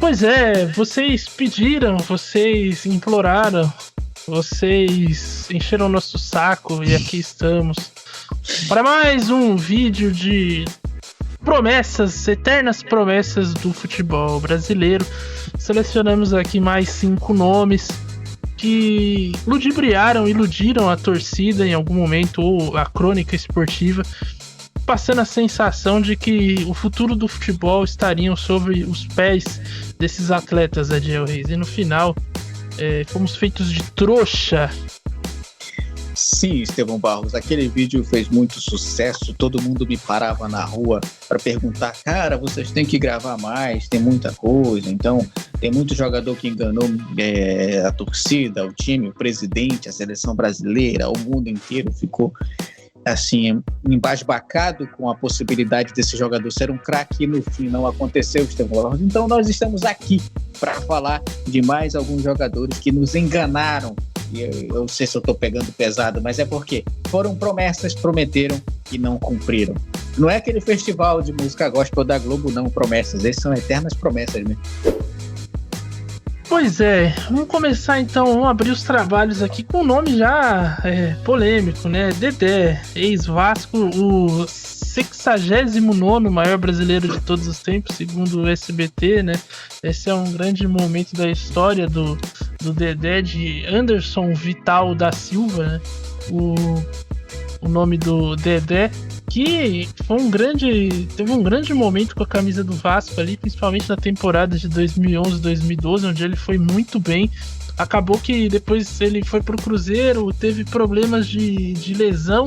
Pois é, vocês pediram, vocês imploraram, vocês encheram nosso saco e aqui estamos para mais um vídeo de promessas, eternas promessas do futebol brasileiro. Selecionamos aqui mais 5 nomes que iludiram a torcida em algum momento, ou a crônica esportiva, passando a sensação de que o futuro do futebol estaria sobre os pés desses atletas, Adiel Reis. E no final, fomos feitos de trouxa. Sim, Estevão Barros, aquele vídeo fez muito sucesso, todo mundo me parava na rua para perguntar, cara, vocês têm que gravar mais, tem muita coisa, então tem muito jogador que enganou a torcida, o time, o presidente, a seleção brasileira, o mundo inteiro ficou assim, embasbacado com a possibilidade desse jogador ser um craque, e no fim não aconteceu, Estevão Barros. Então nós estamos aqui para falar de mais alguns jogadores que nos enganaram. Eu não sei se eu estou pegando pesado, mas é porque foram promessas, prometeram e não cumpriram. Não é aquele festival de música gospel da Globo, não, promessas. Esses são eternas promessas, né? Pois é, vamos começar então, vamos abrir os trabalhos aqui com um nome já polêmico, né? Dedé, ex-Vasco, o 69º maior brasileiro de todos os tempos, segundo o SBT, né? Esse é um grande momento da história do Dedé, de Anderson Vital da Silva, né? O nome do Dedé, que teve um grande momento com a camisa do Vasco ali, principalmente na temporada de 2011-2012, onde ele foi muito bem. Acabou que depois ele foi pro Cruzeiro, teve problemas de lesão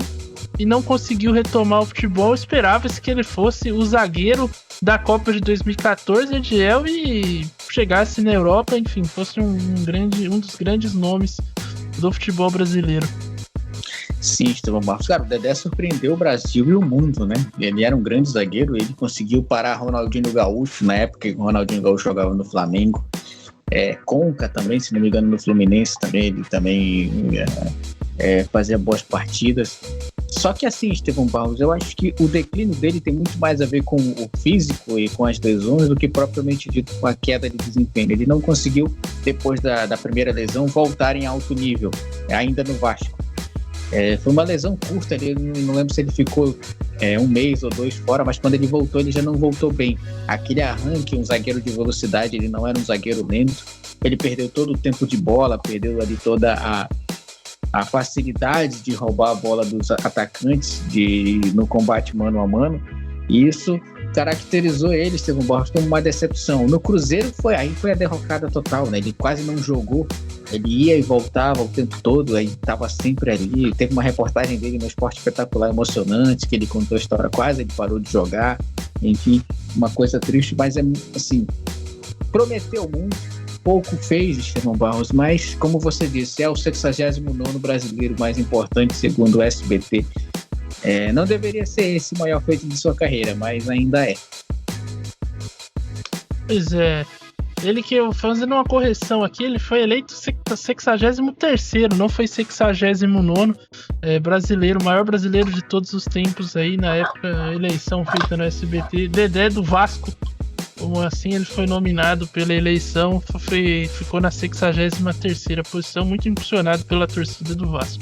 e não conseguiu retomar o futebol. Esperava-se que ele fosse o zagueiro da Copa de 2014, Ediel, e chegasse na Europa, enfim, fosse um dos grandes nomes do futebol brasileiro. Sim, Estevão Barros. Cara, o Dedé surpreendeu o Brasil e o mundo, né? Ele era um grande zagueiro, ele conseguiu parar Ronaldinho Gaúcho, na época que o Ronaldinho Gaúcho jogava no Flamengo. Conca também, se não me engano, no Fluminense também, ele também fazia boas partidas. Só que assim, Estevão Barros, eu acho que o declínio dele tem muito mais a ver com o físico e com as lesões do que propriamente dito com a queda de desempenho. Ele não conseguiu, depois da primeira lesão, voltar em alto nível, ainda no Vasco. Foi uma lesão curta, ele não lembro se ele ficou 1 mês ou 2 fora, mas quando ele voltou, ele já não voltou bem. Aquele arranque, um zagueiro de velocidade, ele não era um zagueiro lento, ele perdeu todo o tempo de bola, perdeu ali toda a facilidade de roubar a bola dos atacantes no combate mano a mano, e isso caracterizou ele, Estevão Barros, como uma decepção. No Cruzeiro foi a derrocada total, né? Ele quase não jogou, ele ia e voltava o tempo todo, aí estava sempre ali. Teve uma reportagem dele no Esporte Espetacular emocionante, que ele contou a história, quase ele parou de jogar, enfim, uma coisa triste, mas assim, prometeu muito, pouco fez, Estevão Barros, mas como você disse, é o 69º brasileiro mais importante segundo o SBT. Não deveria ser esse o maior feito de sua carreira, mas ainda é. Pois é, ele que eu fazendo uma correção aqui, ele foi eleito 63º, não foi 69º brasileiro, maior brasileiro de todos os tempos aí, na época, eleição feita no SBT, Dedé do Vasco, como assim ele foi nominado pela eleição, ficou na 63ª posição, muito impulsionado pela torcida do Vasco.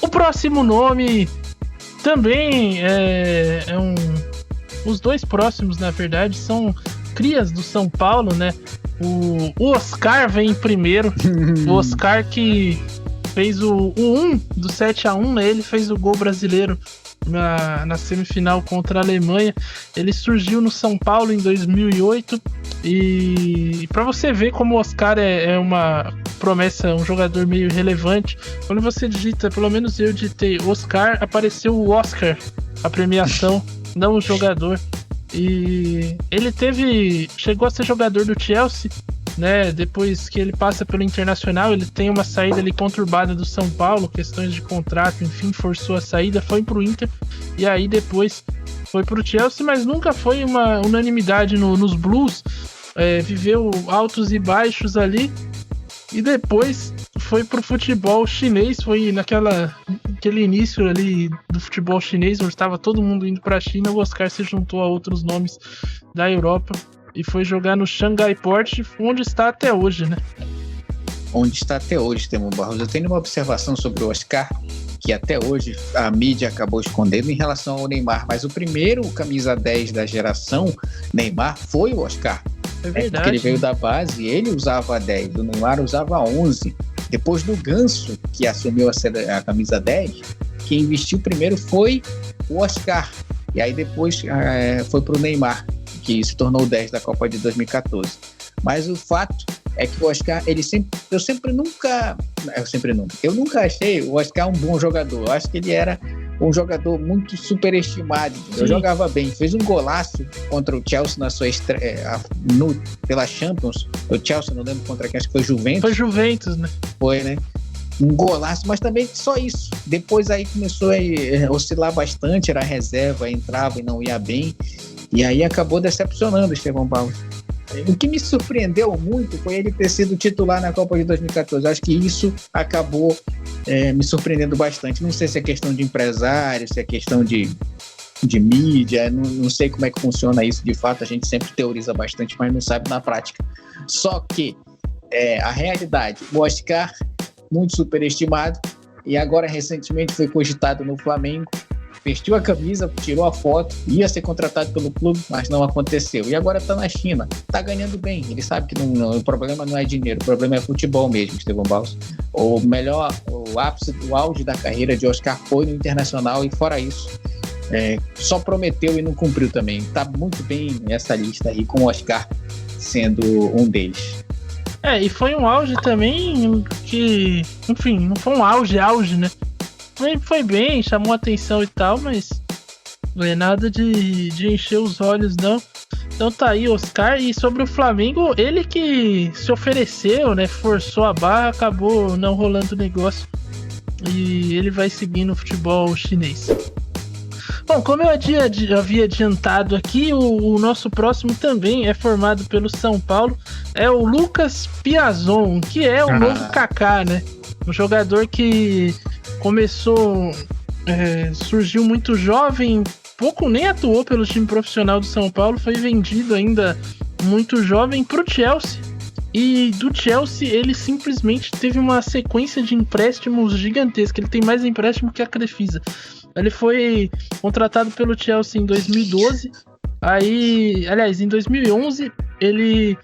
O próximo nome também os dois próximos, na verdade, são crias do São Paulo, né? O Oscar vem em primeiro. O Oscar que fez o 1 do 7-1, né? Ele fez o gol brasileiro na semifinal contra a Alemanha. Ele surgiu no São Paulo em 2008 e para você ver como o Oscar é uma promessa, um jogador meio relevante, quando você digita, pelo menos eu digitei Oscar, apareceu o Oscar, a premiação, não o jogador. E ele chegou a ser jogador do Chelsea, né? Depois que ele passa pelo Internacional, ele tem uma saída ali conturbada do São Paulo, questões de contrato, enfim, forçou a saída, foi pro Inter e aí depois foi pro Chelsea, mas nunca foi uma unanimidade nos Blues, viveu altos e baixos ali e depois foi pro futebol chinês, foi naquele início ali do futebol chinês, onde estava todo mundo indo pra China, o Oscar se juntou a outros nomes da Europa e foi jogar no Xangai Port, onde está até hoje, né? Onde está até hoje, Estevão Barros. Eu tenho uma observação sobre o Oscar, que até hoje a mídia acabou escondendo em relação ao Neymar, mas o primeiro camisa 10 da geração Neymar foi o Oscar. É verdade. Porque ele veio da base, ele usava a 10, o Neymar usava a 11. Depois do Ganso, que assumiu a camisa 10, quem investiu primeiro foi o Oscar. E aí depois foi para o Neymar, que se tornou o 10 da Copa de 2014. Mas o fato é que o Oscar, eu nunca achei o Oscar um bom jogador. Eu acho que ele era um jogador muito superestimado. Ele jogava bem, fez um golaço contra o Chelsea na sua estreia pela Champions. O Chelsea, não lembro contra quem, acho que foi Juventus. Foi Juventus, né? Foi, né? Um golaço, mas também só isso. Depois aí começou a oscilar bastante, era reserva, entrava e não ia bem. E aí acabou decepcionando o Estevão Barros. O que me surpreendeu muito foi ele ter sido titular na Copa de 2014. Acho que isso acabou me surpreendendo bastante. Não sei se é questão de empresário, se é questão de mídia, não sei como é que funciona isso de fato. A gente sempre teoriza bastante, mas não sabe na prática. Só que a realidade, o Oscar, muito superestimado, e agora recentemente foi cogitado no Flamengo, vestiu a camisa, tirou a foto, ia ser contratado pelo clube, mas não aconteceu. E agora está na China, está ganhando bem. Ele sabe que o problema não é dinheiro, o problema é futebol mesmo, Estevão Barros. O ápice, o auge da carreira de Oscar foi no Internacional e fora isso, só prometeu e não cumpriu também. Está muito bem nessa lista aí, com o Oscar sendo um deles. E foi um auge também que, enfim, não foi um auge, né? Ele foi bem, chamou atenção e tal, mas não é nada de encher os olhos, não. Então tá aí, Oscar. E sobre o Flamengo, ele que se ofereceu, né? Forçou a barra, acabou não rolando o negócio. E ele vai seguir no futebol chinês. Bom, como eu havia adiantado aqui, o nosso próximo também é formado pelo São Paulo. É o Lucas Piazon, que é o novo Kaká, né? Um jogador que começou, surgiu muito jovem, pouco nem atuou pelo time profissional do São Paulo, foi vendido ainda muito jovem para o Chelsea. E do Chelsea ele simplesmente teve uma sequência de empréstimos gigantesca. Ele tem mais empréstimo que a Crefisa. Ele foi contratado pelo Chelsea em 2012. Aliás, em 2011 ele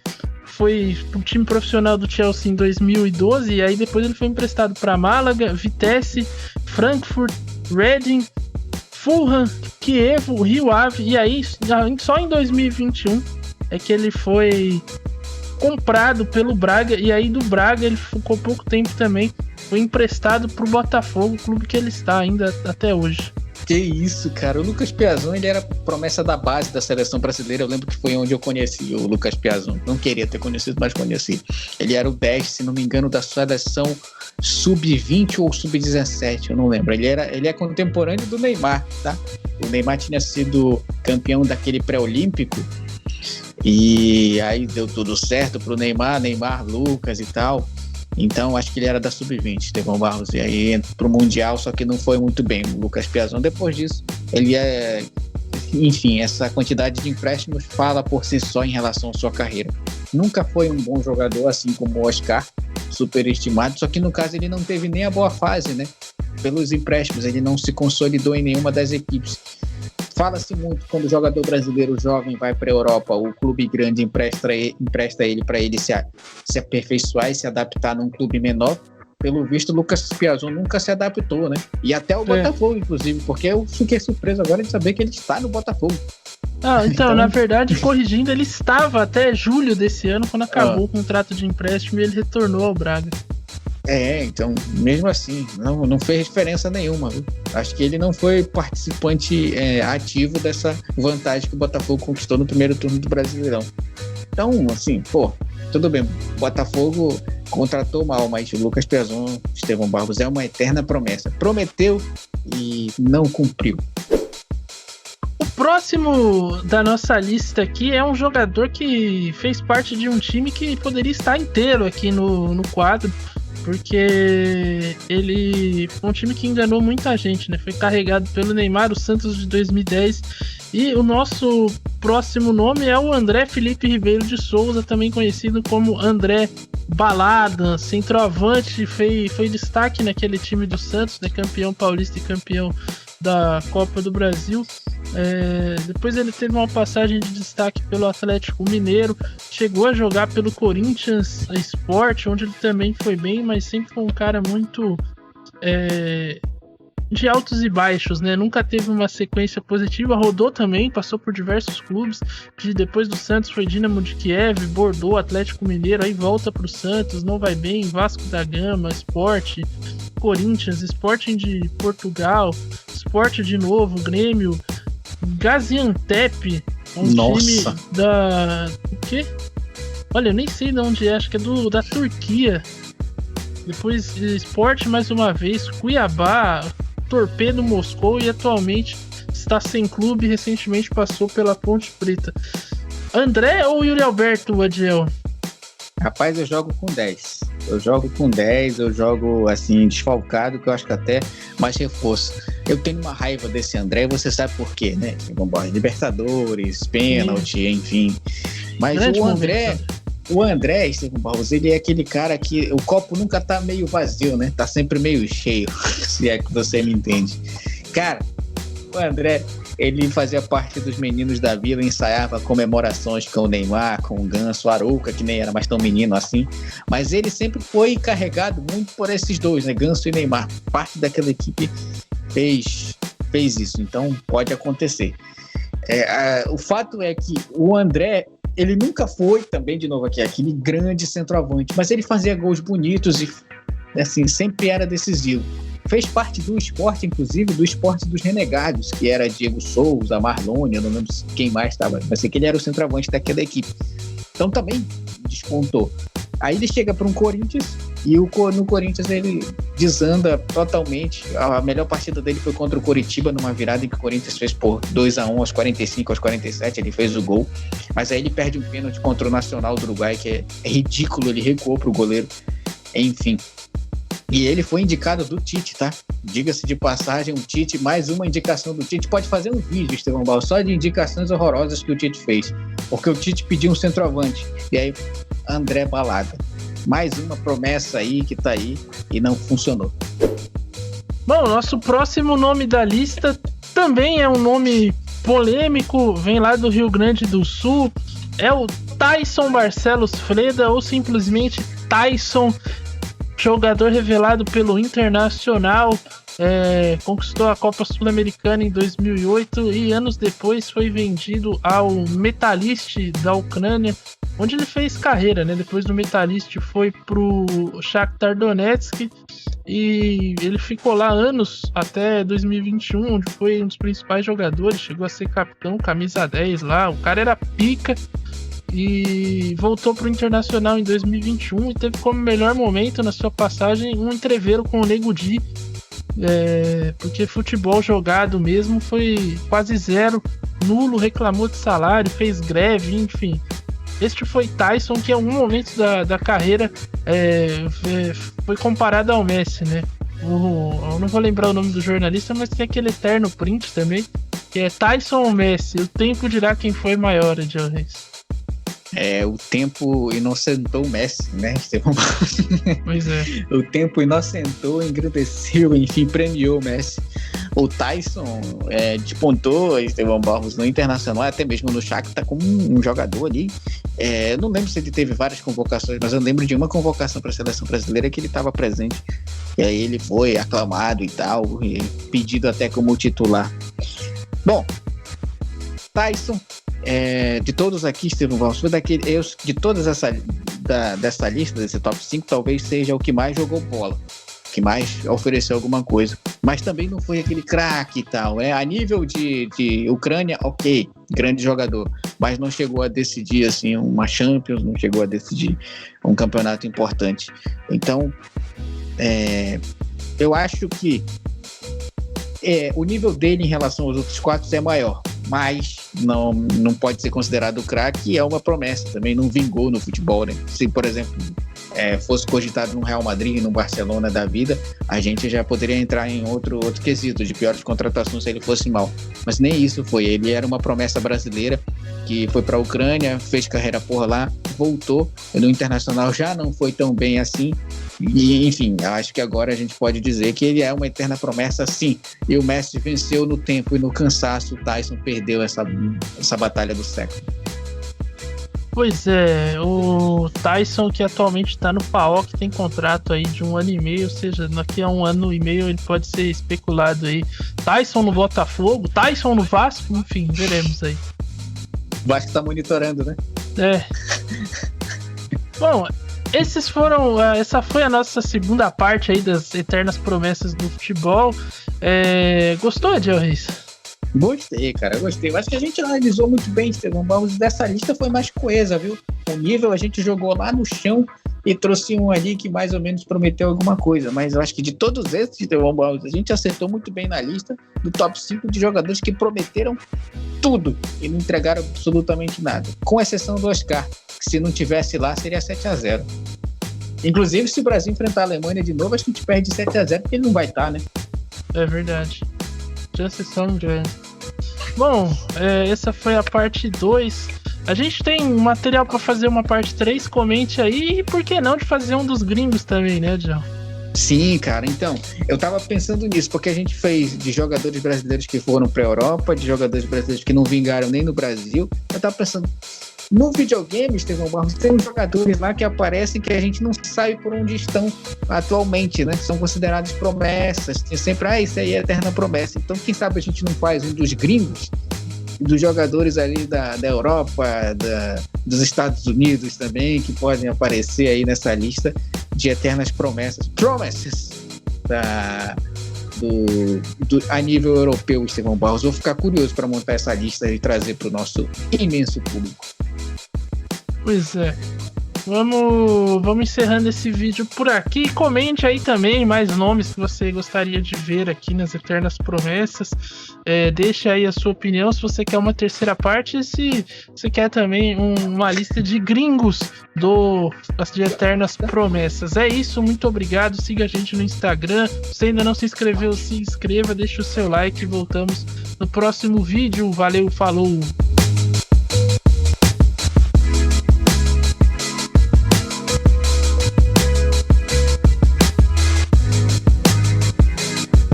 foi pro time profissional do Chelsea em 2012, e aí depois ele foi emprestado para Málaga, Vitesse, Frankfurt, Reading, Fulham, Kiev, Rio Ave, e aí só em 2021 é que ele foi comprado pelo Braga, e aí do Braga ele ficou pouco tempo também, foi emprestado pro Botafogo, clube que ele está ainda até hoje. Que isso, cara. O Lucas Piazon, ele era promessa da base da seleção brasileira. Eu lembro que foi onde eu conheci o Lucas Piazon. Não queria ter conhecido, mas conheci. Ele era o 10, se não me engano, da seleção sub-20 ou sub-17, eu não lembro. Ele é contemporâneo do Neymar, tá? O Neymar tinha sido campeão daquele pré-olímpico e aí deu tudo certo pro Neymar, Lucas e tal. Então, acho que ele era da Sub-20, Estevão Barros. E aí entra pro Mundial, só que não foi muito bem. O Lucas Piazon, depois disso, ele enfim, essa quantidade de empréstimos fala por si só em relação à sua carreira. Nunca foi um bom jogador, assim como o Oscar, superestimado. Só que no caso ele não teve nem a boa fase, né? Pelos empréstimos, ele não se consolidou em nenhuma das equipes. Fala-se muito quando o jogador brasileiro jovem vai para a Europa, o clube grande empresta ele para ele se aperfeiçoar e se adaptar num clube menor. Pelo visto, o Lucas Piazon nunca se adaptou, né? E até o Botafogo, inclusive, porque eu fiquei surpreso agora de saber que ele está no Botafogo. Então, na verdade, corrigindo, ele estava até julho desse ano, quando acabou o contrato de empréstimo, e ele retornou ao Braga. Então, mesmo assim, não fez diferença nenhuma, viu? Acho que ele não foi participante ativo dessa vantagem que o Botafogo conquistou no primeiro turno do Brasileirão. Então, assim, tudo bem, o Botafogo contratou mal, mas o Lucas Piazon, Estevão Barros, é uma eterna promessa. Prometeu e não cumpriu. O próximo da nossa lista aqui é um jogador que fez parte de um time que poderia estar inteiro aqui no quadro. porque ele foi um time que enganou muita gente, né? Foi carregado pelo Neymar, o Santos de 2010, e o nosso próximo nome é o André Felipe Ribeiro de Souza, também conhecido como André Balada, centroavante, foi destaque naquele time do Santos, né? Campeão paulista e campeão da Copa do Brasil. Depois ele teve uma passagem de destaque pelo Atlético Mineiro, chegou a jogar pelo Corinthians Sport, onde ele também foi bem, mas sempre foi um cara muito de altos e baixos, né? Nunca teve uma sequência positiva, rodou também, passou por diversos clubes, depois do Santos foi Dinamo de Kiev, Bordeaux, Atlético Mineiro, aí volta pro Santos, não vai bem, Vasco da Gama, Sport, Corinthians, Sporting de Portugal, Sport de novo, Grêmio, Gaziantep, time da... O quê? Olha, eu nem sei de onde é, acho que é da Turquia. Depois Sport mais uma vez, Cuiabá, Torpedo Moscou e atualmente está sem clube, recentemente passou pela Ponte Preta. André ou Yuri Alberto, Adiel? Rapaz, eu jogo com 10. Eu jogo assim, desfalcado, que eu acho que até mais reforço. Eu tenho uma raiva desse André, você sabe por quê, né? Libertadores, pênalti, enfim. Mas o André, Estevão Barros, ele é aquele cara que o copo nunca tá meio vazio, né? Tá sempre meio cheio, se é que você me entende. Cara, o André, ele fazia parte dos meninos da vila, ensaiava comemorações com o Neymar, com o Ganso, o Arouca, que nem era mais tão menino assim. Mas ele sempre foi carregado muito por esses dois, né? Ganso e Neymar. Parte daquela equipe fez isso, então pode acontecer. O fato é que o André, ele nunca foi também, de novo aquele grande centroavante, mas ele fazia gols bonitos e assim, sempre era decisivo. Fez parte do esporte, inclusive, do esporte dos renegados, que era Diego Souza, Marlone, eu não lembro quem mais estava, mas sei que ele era o centroavante daquela equipe. Então também despontou. Aí ele chega para um Corinthians e no Corinthians ele desanda totalmente. A melhor partida dele foi contra o Coritiba, numa virada em que o Corinthians fez por 2-1 aos 45, aos 47, ele fez o gol. Mas aí ele perde um pênalti contra o Nacional do Uruguai, que é ridículo, ele recuou pro goleiro. Enfim. E ele foi indicado do Tite, tá? Diga-se de passagem, o Tite, mais uma indicação do Tite. Pode fazer um vídeo, Estevão Bal, só de indicações horrorosas que o Tite fez. Porque o Tite pediu um centroavante. E aí, André Balada. Mais uma promessa aí que tá aí e não funcionou. Bom, nosso próximo nome da lista também é um nome polêmico, vem lá do Rio Grande do Sul. É o Taison Barcelos Freda, ou simplesmente Taison, jogador revelado pelo Internacional, conquistou a Copa Sul-Americana em 2008 e anos depois foi vendido ao Metalist da Ucrânia, onde ele fez carreira, né? Depois do Metalist foi pro Shakhtar Donetsk e ele ficou lá anos, até 2021, onde foi um dos principais jogadores, chegou a ser capitão, camisa 10 lá, o cara era pica. E voltou para o Internacional em 2021 e teve como melhor momento na sua passagem um entreveiro com o Nego Di, porque futebol jogado mesmo foi quase zero, nulo, reclamou de salário, fez greve, enfim. Este foi Taison, que em algum momento da carreira foi comparado ao Messi, né? Eu não vou lembrar o nome do jornalista, mas tem aquele eterno print também, que é Taison ou Messi, o tempo dirá quem foi maior, Adil Reis. O tempo inocentou o Messi, né, Estevão Barros? Pois é. O tempo inocentou, engrandeceu, enfim, premiou o Messi. O Taison despontou, Estevão Barros, no Internacional, até mesmo no Shakhtar, como um jogador ali. Não lembro se ele teve várias convocações, mas eu lembro de uma convocação para a seleção brasileira que ele estava presente. E aí ele foi aclamado e tal, e pedido até como titular. Bom, Taison, de todos aqui, Estevão Barros, foi de todas dessa lista, desse top 5, talvez seja o que mais jogou bola, que mais ofereceu alguma coisa, mas também não foi aquele craque e tal, a nível de Ucrânia, ok, grande jogador, mas não chegou a decidir assim uma Champions, não chegou a decidir um campeonato importante. Então eu acho que o nível dele em relação aos outros 4 é maior, mas não pode ser considerado craque, é uma promessa, também não vingou no futebol, né? Se, por exemplo, fosse cogitado no Real Madrid, no Barcelona da vida, a gente já poderia entrar em outro quesito de piores contratações se ele fosse mal. Mas nem isso foi. Ele era uma promessa brasileira que foi para a Ucrânia, fez carreira por lá, voltou. No Internacional já não foi tão bem assim. E, enfim, acho que agora a gente pode dizer que ele é uma eterna promessa, sim. E o Messi venceu no tempo e no cansaço. O Tyson perdeu essa batalha do século. Pois é, o Tyson, que atualmente está no PAOK, tem contrato aí de 1 ano e meio, ou seja, daqui a 1 ano e meio ele pode ser especulado aí. Tyson no Botafogo, Tyson no Vasco, enfim, veremos aí. O Vasco tá monitorando, né? Bom, essa foi a nossa segunda parte aí das eternas promessas do futebol. Gostou, Ediel Reis? Gostei, cara, gostei. Eu acho que a gente analisou muito bem, Estevão Barros. Dessa lista foi mais coesa, viu? O nível a gente jogou lá no chão e trouxe um ali que mais ou menos prometeu alguma coisa. Mas eu acho que de todos esses, Estevão Barros, a gente acertou muito bem na lista do top 5 de jogadores que prometeram tudo e não entregaram absolutamente nada. Com exceção do Oscar, que se não tivesse lá seria 7-0. Inclusive, se o Brasil enfrentar a Alemanha de novo, acho que a gente perde 7-0 porque ele não vai estar, né? É verdade. Chances são grandes. Bom, essa foi a parte 2. A gente tem material para fazer uma parte 3. Comente aí. E por que não de fazer um dos gringos também, né, João? Sim, cara. Então, eu tava pensando nisso, porque a gente fez de jogadores brasileiros que foram pra Europa, de jogadores brasileiros que não vingaram nem no Brasil. Eu tava pensando, no videogame, Estevão Barros, tem uns jogadores lá que aparecem que a gente não sabe por onde estão atualmente, né? São considerados promessas. Tem sempre, isso aí é eterna promessa. Então, quem sabe a gente não faz um dos gringos, dos jogadores ali da Europa, dos Estados Unidos também, que podem aparecer aí nessa lista de eternas promessas. A nível europeu, Estevão Barros. Vou ficar curioso para montar essa lista e trazer para o nosso imenso público. Pois é. Vamos encerrando esse vídeo por aqui. Comente aí também mais nomes que você gostaria de ver aqui nas Eternas Promessas. Deixa aí a sua opinião se você quer uma terceira parte e se você quer também uma lista de gringos de Eternas Promessas. É isso, muito obrigado. Siga a gente no Instagram. Se ainda não se inscreveu, se inscreva, deixa o seu like e voltamos no próximo vídeo. Valeu, falou!